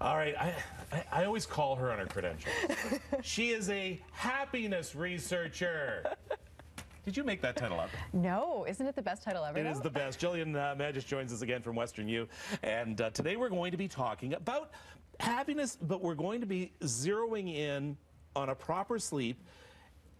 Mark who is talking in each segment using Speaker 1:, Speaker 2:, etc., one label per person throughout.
Speaker 1: All right, I always call her on her credentials. She is a happiness researcher. Did you make that title up?
Speaker 2: No, isn't it the best title ever?
Speaker 1: It is the best. Gillian Mandich joins us again from Western U, and today we're going to be talking about happiness, but we're going to be zeroing in on a proper sleep.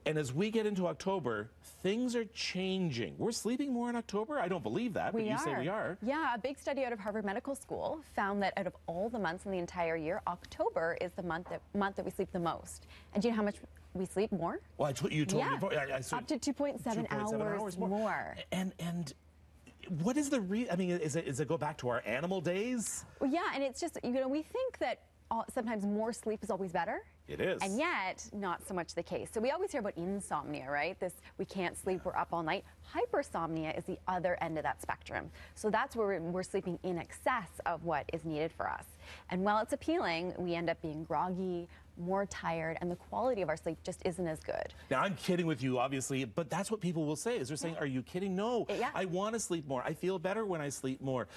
Speaker 1: And as we get into October, things are changing. We're sleeping more in October? I don't believe that, but you say we are.
Speaker 2: Yeah, a big study out of Harvard Medical School found that out of all the months in the entire year, October is the month that we sleep the most. And do you know how much we sleep more?
Speaker 1: Well, you told me before.
Speaker 2: Up to 2.7 hours more.
Speaker 1: And what is the I mean, is it go back to our animal days?
Speaker 2: Well, yeah, and it's just, we think that sometimes more sleep is always better.
Speaker 1: It is.
Speaker 2: And yet, not so much the case. So we always hear about insomnia, right? We can't sleep, we're up all night. Hypersomnia is the other end of that spectrum. So that's where we're sleeping in excess of what is needed for us. And while it's appealing, we end up being groggy, more tired, and the quality of our sleep just isn't as good.
Speaker 1: Now, I'm kidding with you, obviously, but that's what people will say, is they're saying, are you kidding? No, I want to sleep more. I feel better when I sleep more.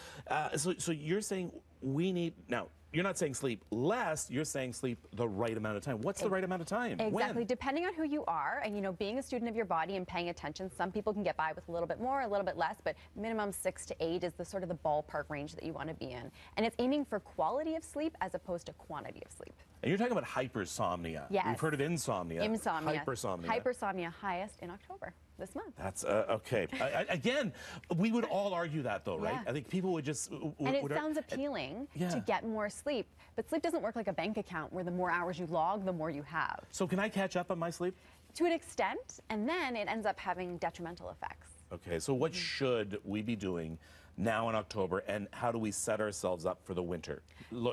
Speaker 1: So you're saying we need, now, you're not saying sleep less, you're saying sleep the right amount of time. What's the right amount of time?
Speaker 2: Exactly,
Speaker 1: when?
Speaker 2: Depending on who you are, and being a student of your body and paying attention, some people can get by with a little bit more, a little bit less, but minimum 6 to 8 is the sort of the ballpark range that you want to be in. And it's aiming for quality of sleep as opposed to quantity of sleep.
Speaker 1: And you're talking about hypersomnia.
Speaker 2: Yes.
Speaker 1: We've heard of insomnia.
Speaker 2: Insomnia.
Speaker 1: Hypersomnia.
Speaker 2: Hypersomnia highest in October. This month.
Speaker 1: That's okay. Again, we would all argue that, though, right?
Speaker 2: Yeah.
Speaker 1: I think people would just.
Speaker 2: And it sounds appealing to get more sleep, but sleep doesn't work like a bank account where the more hours you log, the more you have.
Speaker 1: So can I catch up on my sleep?
Speaker 2: To an extent, and then it ends up having detrimental effects.
Speaker 1: Okay, so what should we be doing now in October, and how do we set ourselves up for the winter?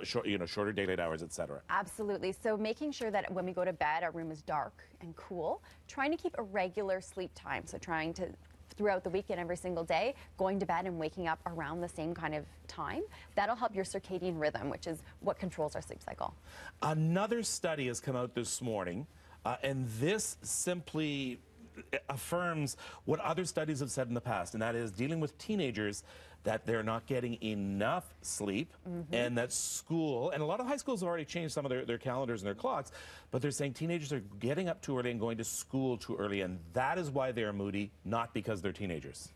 Speaker 1: Shorter daylight hours, etc.
Speaker 2: Absolutely. So making sure that when we go to bed, our room is dark and cool. Trying to keep a regular sleep time. So trying to, throughout the weekend, every single day, going to bed and waking up around the same kind of time. That'll help your circadian rhythm, which is what controls our sleep cycle.
Speaker 1: Another study has come out this morning, and this simply affirms what other studies have said in the past, and that is dealing with teenagers, that they're not getting enough sleep, and that school, and a lot of high schools have already changed some of their calendars and their clocks, but they're saying teenagers are getting up too early and going to school too early, and that is why they're moody, not because they're teenagers.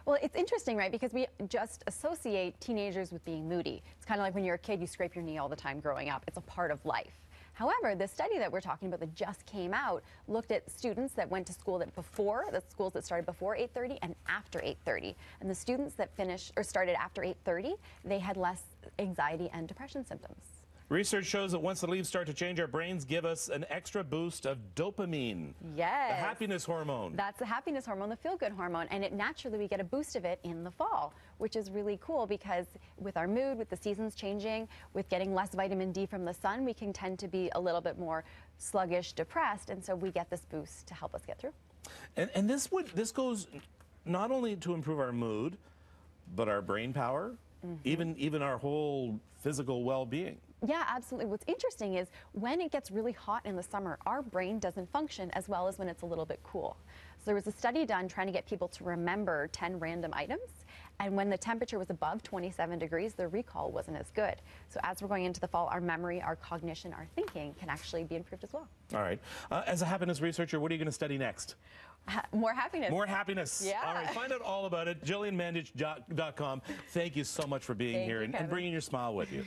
Speaker 2: Well, it's interesting, right? Because we just associate teenagers with being moody. It's kind of like when you're a kid, you scrape your knee all the time growing up. It's a part of life. However, the study that we're talking about that just came out looked at students that went to school the schools that started before 8:30 and after 8:30. And the students that finished or started after 8:30, they had less anxiety and depression symptoms.
Speaker 1: Research shows that once the leaves start to change, our brains give us an extra boost of dopamine.
Speaker 2: Yes.
Speaker 1: The happiness hormone.
Speaker 2: That's the happiness hormone, the feel-good hormone, and naturally we get a boost of it in the fall, which is really cool because with our mood, with the seasons changing, with getting less vitamin D from the sun, we can tend to be a little bit more sluggish, depressed, and so we get this boost to help us get through.
Speaker 1: And this goes not only to improve our mood, but our brain power, even our whole physical well-being.
Speaker 2: Yeah, absolutely. What's interesting is when it gets really hot in the summer, our brain doesn't function as well as when it's a little bit cool. So there was a study done trying to get people to remember 10 random items, and when the temperature was above 27 degrees, their recall wasn't as good. So as we're going into the fall, our memory, our cognition, our thinking can actually be improved as well.
Speaker 1: All right. As a happiness researcher, what are you going to study next?
Speaker 2: More happiness.
Speaker 1: More happiness.
Speaker 2: Yeah.
Speaker 1: All right. Find out all about it. GillianMandich.com. Thank you so much for being here and bringing your smile with you.